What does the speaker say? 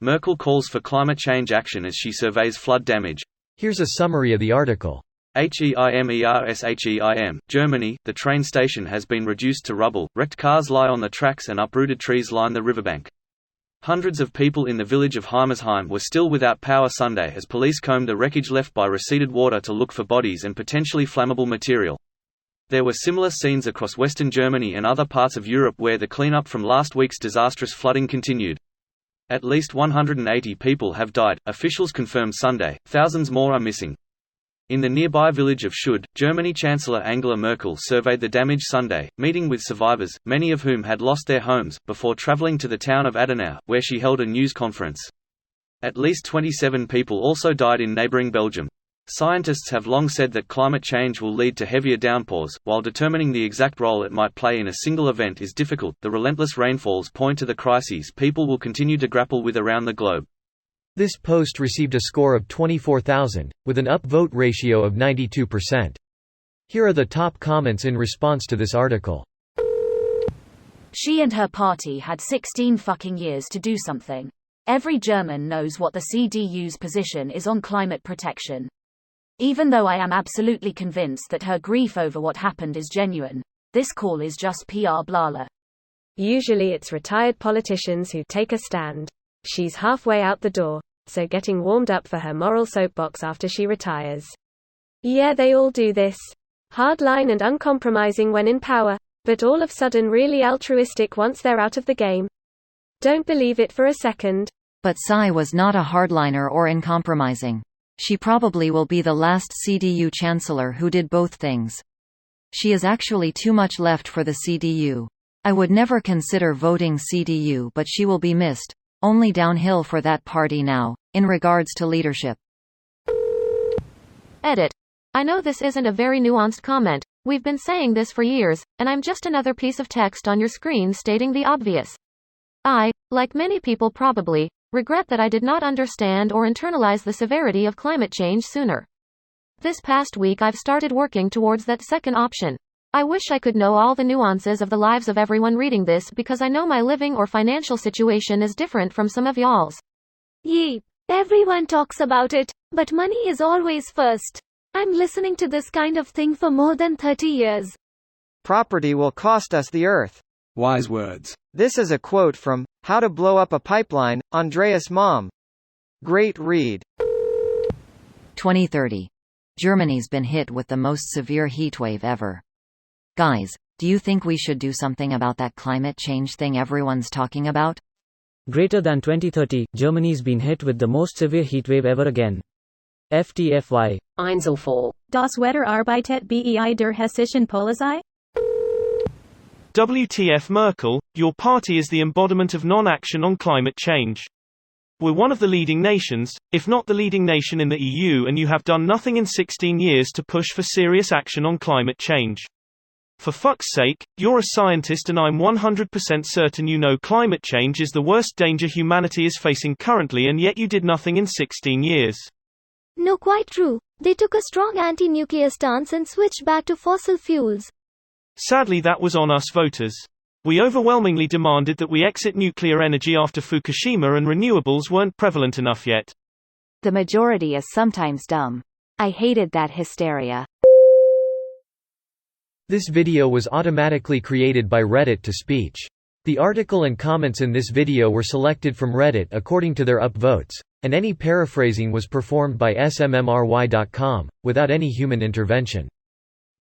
Merkel calls for climate change action as she surveys flood damage. Here's a summary of the article. HEIMERSHEIM, Germany, the train station has been reduced to rubble, wrecked cars lie on the tracks and uprooted trees line the riverbank. Hundreds of people in the village of Heimersheim were still without power Sunday as police combed the wreckage left by receded water to look for bodies and potentially flammable material. There were similar scenes across western Germany and other parts of Europe where the cleanup from last week's disastrous flooding continued. At least 180 people have died, officials confirmed Sunday, thousands more are missing. In the nearby village of Schuld, Germany Chancellor Angela Merkel surveyed the damage Sunday, meeting with survivors, many of whom had lost their homes, before traveling to the town of Adenau, where she held a news conference. At least 27 people also died in neighboring Belgium. Scientists have long said that climate change will lead to heavier downpours, while determining the exact role it might play in a single event is difficult. The relentless rainfalls point to the crises people will continue to grapple with around the globe. This post received a score of 24,000, with an upvote ratio of 92%. Here are the top comments in response to this article. She and her party had 16 fucking years to do something. Every German knows what the CDU's position is on climate protection. Even though I am absolutely convinced that her grief over what happened is genuine, this call is just PR blala. Usually it's retired politicians who take a stand. She's halfway out the door, so getting warmed up for her moral soapbox after she retires. Yeah, they all do this. Hardline and uncompromising when in power, but all of a sudden really altruistic once they're out of the game. Don't believe it for a second. But Tsai was not a hardliner or uncompromising. She probably will be the last CDU chancellor who did both things. She is actually too much left for the CDU. I would never consider voting CDU, but she will be missed. Only downhill for that party now, in regards to leadership. Edit. I know this isn't a very nuanced comment, we've been saying this for years, and I'm just another piece of text on your screen stating the obvious. I, like many people probably, regret that I did not understand or internalize the severity of climate change sooner. This past week I've started working towards that second option. I wish I could know all the nuances of the lives of everyone reading this because I know my living or financial situation is different from some of y'all's. Yep, everyone talks about it, but money is always first. I'm listening to this kind of thing for more than 30 years. Property will cost us the earth. Wise words. This is a quote from How to Blow Up a Pipeline, Andreas Malm. Great read. 2030. Germany's been hit with the most severe heatwave ever. Guys, do you think we should do something about that climate change thing everyone's talking about? Greater than 2030, Germany's been hit with the most severe heatwave ever again. FTFY. Einzelfall. Das Wetter arbeitet bei der hessischen Polizei? WTF Merkel, your party is the embodiment of non-action on climate change. We're one of the leading nations, if not the leading nation in the EU, and you have done nothing in 16 years to push for serious action on climate change. For fuck's sake, you're a scientist and I'm 100% certain you know climate change is the worst danger humanity is facing currently, and yet you did nothing in 16 years. No, quite true. They took a strong anti-nuclear stance and switched back to fossil fuels. Sadly, that was on us voters. We overwhelmingly demanded that we exit nuclear energy after Fukushima, and renewables weren't prevalent enough yet. The majority is sometimes dumb. I hated that hysteria. This video was automatically created by Reddit to speech. The article and comments in this video were selected from Reddit according to their upvotes, and any paraphrasing was performed by smmry.com, without any human intervention.